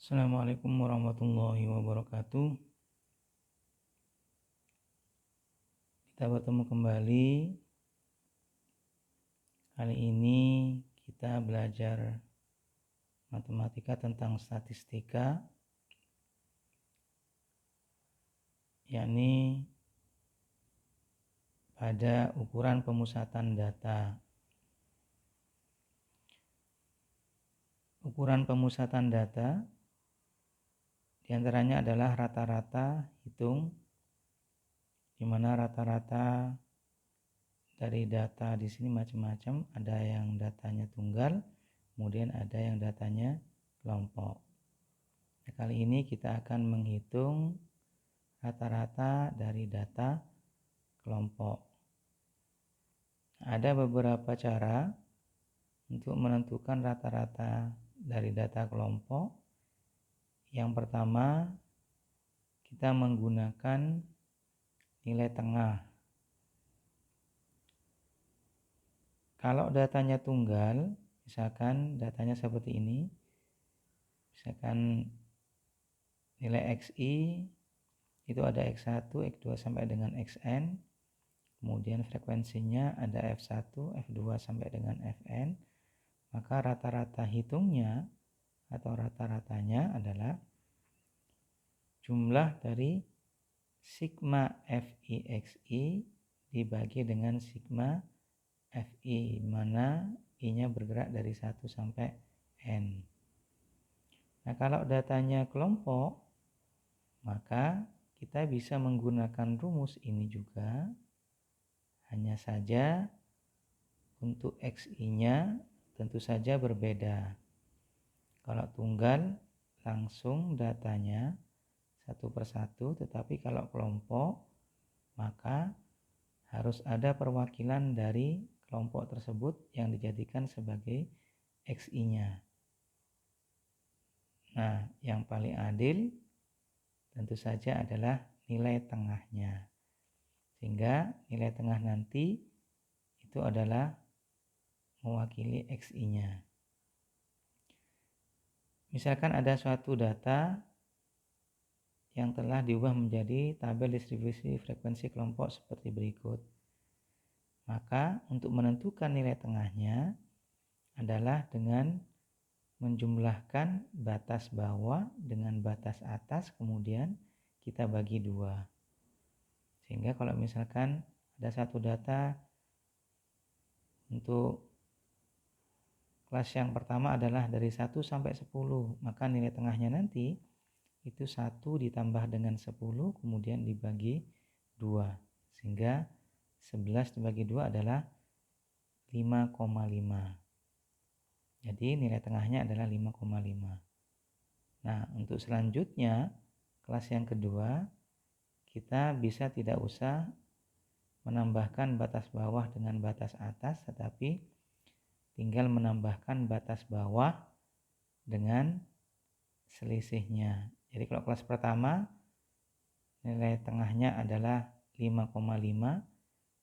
Assalamualaikum warahmatullahi wabarakatuh. Kita bertemu kembali. Kali ini kita belajar matematika tentang statistika, yakni pada ukuran pemusatan data. Ukuran pemusatan data diantaranya adalah rata-rata hitung, di mana rata-rata dari data di sini macam-macam. Ada yang datanya tunggal, kemudian ada yang datanya kelompok. Nah, kali ini kita akan menghitung rata-rata dari data kelompok. Ada beberapa cara untuk menentukan rata-rata dari data kelompok. Yang pertama, kita menggunakan nilai tengah. Kalau datanya tunggal, misalkan datanya seperti ini, misalkan nilai XI itu ada X1, X2 sampai dengan Xn, kemudian frekuensinya ada F1, F2 sampai dengan Fn, maka rata-rata hitungnya atau rata-ratanya adalah jumlah dari sigma FIXI dibagi dengan sigma FI, mana I-nya bergerak dari 1 sampai N. Nah, kalau datanya kelompok, maka kita bisa menggunakan rumus ini juga. Hanya saja untuk XI-nya tentu saja berbeda. Kalau tunggal langsung datanya satu persatu, tetapi kalau kelompok maka harus ada perwakilan dari kelompok tersebut yang dijadikan sebagai XI-nya. Nah, yang paling adil tentu saja adalah nilai tengahnya. Sehingga nilai tengah nanti itu adalah mewakili XI-nya. Misalkan ada suatu data yang telah diubah menjadi tabel distribusi frekuensi kelompok seperti berikut. Maka untuk menentukan nilai tengahnya adalah dengan menjumlahkan batas bawah dengan batas atas, kemudian kita bagi 2. Sehingga kalau misalkan ada satu data untuk kelas yang pertama adalah dari 1 sampai 10, maka nilai tengahnya nanti itu 1 ditambah dengan 10 kemudian dibagi 2, sehingga 11 dibagi 2 adalah 5,5. Jadi nilai tengahnya adalah 5,5. Nah, untuk selanjutnya kelas yang kedua kita bisa tidak usah menambahkan batas bawah dengan batas atas, tetapi tinggal menambahkan batas bawah dengan selisihnya. Jadi kalau kelas pertama nilai tengahnya adalah 5,5,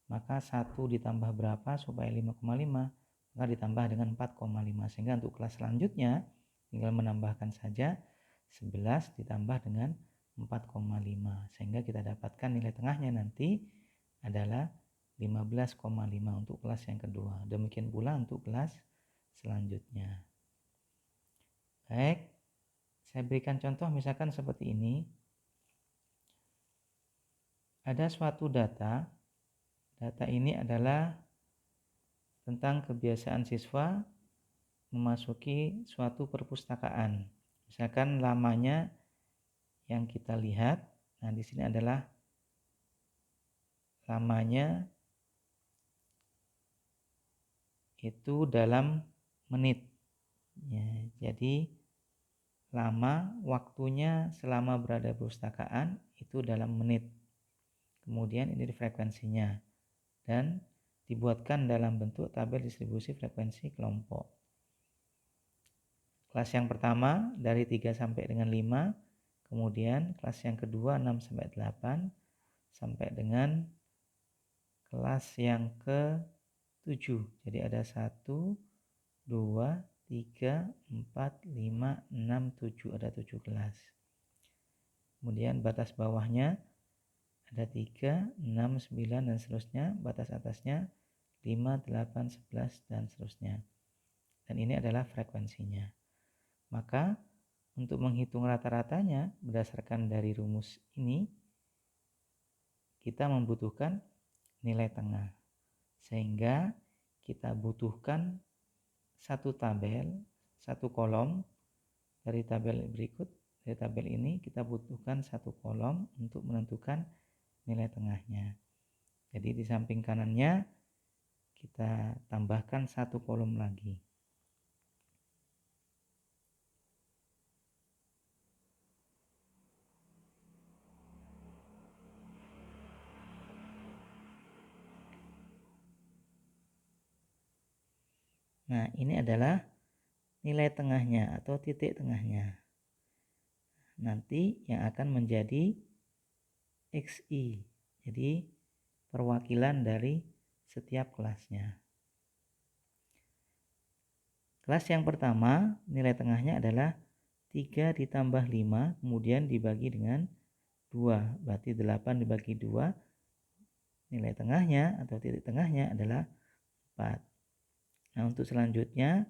maka 1 ditambah berapa supaya 5,5? Maka ditambah dengan 4,5. Sehingga untuk kelas selanjutnya tinggal menambahkan saja 11 ditambah dengan 4,5. Sehingga kita dapatkan nilai tengahnya nanti adalah 15,5 untuk kelas yang kedua. Demikian pula untuk kelas selanjutnya. Baik, saya berikan contoh misalkan seperti ini. Ada suatu data ini adalah tentang kebiasaan siswa memasuki suatu perpustakaan. Misalkan lamanya yang kita lihat, nah di sini adalah lamanya itu dalam menit. Ya, jadi lama waktunya selama berada di perpustakaan itu dalam menit. Kemudian ini frekuensinya dan dibuatkan dalam bentuk tabel distribusi frekuensi kelompok. Kelas yang pertama dari 3 sampai dengan 5, kemudian kelas yang kedua 6 sampai 8, sampai dengan kelas yang ke-7. Jadi ada 1, 2, 3, 4, 5, 6, 7, ada 7 kelas. Kemudian batas bawahnya ada 3, 6, 9 dan seterusnya. Batas atasnya 5, 8, 11 dan seterusnya. Dan ini adalah frekuensinya. Maka untuk menghitung rata-ratanya berdasarkan dari rumus ini, kita membutuhkan nilai tengah. Sehingga kita butuhkan satu tabel, satu kolom dari tabel berikut. Dari tabel ini kita butuhkan satu kolom untuk menentukan nilai tengahnya. Jadi di samping kanannya kita tambahkan satu kolom lagi. Nah, ini adalah nilai tengahnya atau titik tengahnya. Nanti yang akan menjadi XI. Jadi perwakilan dari setiap kelasnya. Kelas yang pertama, nilai tengahnya adalah 3 ditambah 5, kemudian dibagi dengan 2. Berarti 8 dibagi 2, nilai tengahnya atau titik tengahnya adalah 4. Nah, untuk selanjutnya,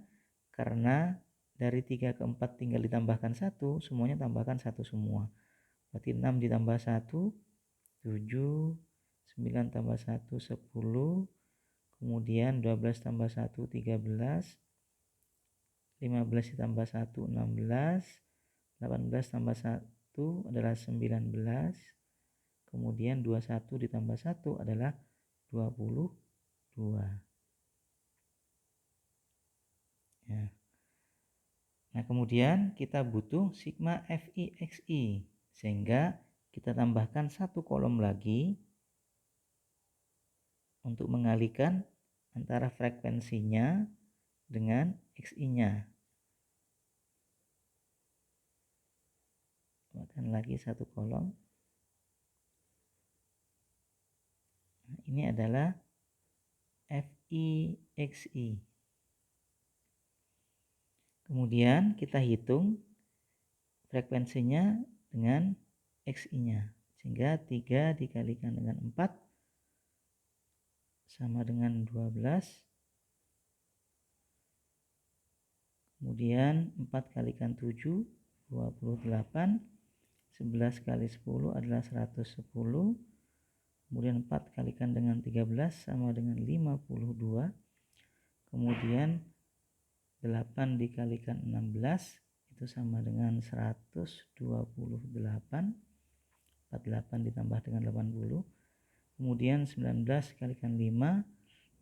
karena dari 3 ke 4 tinggal ditambahkan 1, semuanya tambahkan 1 semua. Berarti 6 ditambah 1, 7, 9 tambah 1, 10, kemudian 12 tambah 1, 13, 15 ditambah 1, 16, 18 tambah 1 adalah 19, kemudian 21 ditambah 1 adalah 22. Ya. Nah, kemudian kita butuh sigma FI XI, sehingga kita tambahkan satu kolom lagi untuk mengalihkan antara frekuensinya dengan XI-nya. Tambahkan lagi satu kolom. Nah, ini adalah FI XI. Kemudian kita hitung frekuensinya dengan XI-nya. Sehingga 3 dikalikan dengan 4 sama dengan 12. Kemudian 4 kalikan 7, 28. 11 kali 10 adalah 110. Kemudian 4 kalikan dengan 13 sama dengan 52. Kemudian 8 dikalikan 16 itu sama dengan 128. 48 ditambah dengan 80. Kemudian 19 kalikan 5,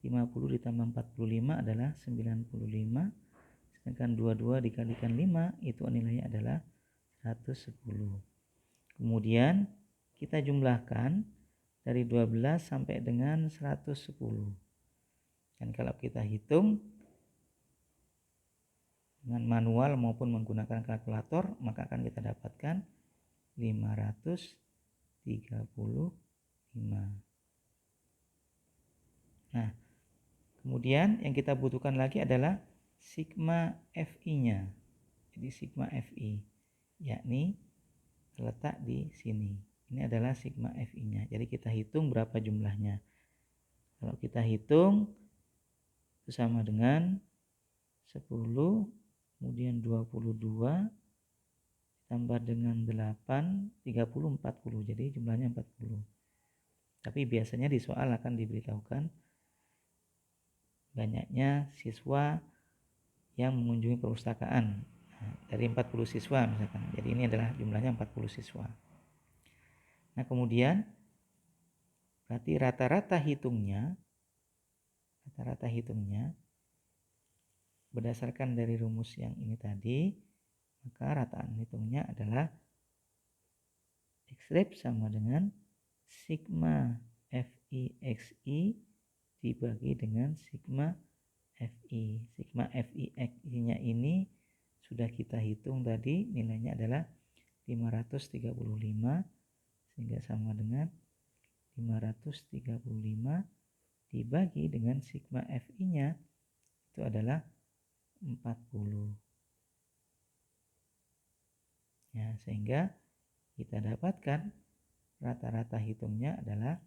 50 ditambah 45 adalah 95. Sedangkan 22 dikalikan 5 itu nilainya adalah 110. Kemudian kita jumlahkan dari 12 sampai dengan 110. Dan kalau kita hitung dengan manual maupun menggunakan kalkulator, maka akan kita dapatkan 535. Nah, kemudian yang kita butuhkan lagi adalah sigma FI-nya. Jadi sigma FI, yakni terletak di sini. Ini adalah sigma FI-nya. Jadi kita hitung berapa jumlahnya. Kalau kita hitung itu sama dengan 10, kemudian 22 tambah dengan 8, 30, 40. Jadi jumlahnya 40. Tapi biasanya di soal akan diberitahukan banyaknya siswa yang mengunjungi perpustakaan. Nah, dari 40 siswa misalkan. Jadi ini adalah jumlahnya 40 siswa. Nah, kemudian berarti rata-rata hitungnya berdasarkan dari rumus yang ini tadi, maka rataan hitungnya adalah X-rep sama dengan sigma FI XI dibagi dengan sigma FI. Sigma FI XI-nya ini sudah kita hitung tadi, nilainya adalah 535, sehingga sama dengan 535 dibagi dengan sigma FI-nya itu adalah 40. Ya, sehingga kita dapatkan rata-rata hitungnya adalah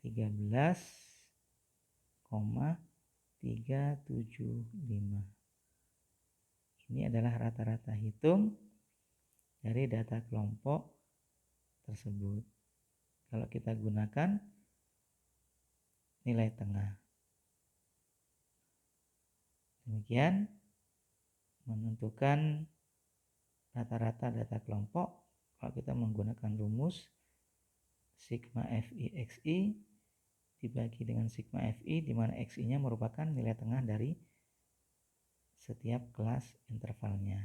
13,375. Ini adalah rata-rata hitung dari data kelompok tersebut. Kalau kita gunakan nilai tengah. Demikian menentukan rata-rata data kelompok kalau kita menggunakan rumus sigma FI/XI dibagi dengan sigma FI, di mana XI-nya merupakan nilai tengah dari setiap kelas intervalnya.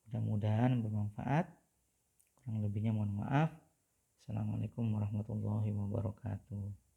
Mudah-mudahan bermanfaat. Kurang lebihnya mohon maaf. Assalamualaikum warahmatullahi wabarakatuh.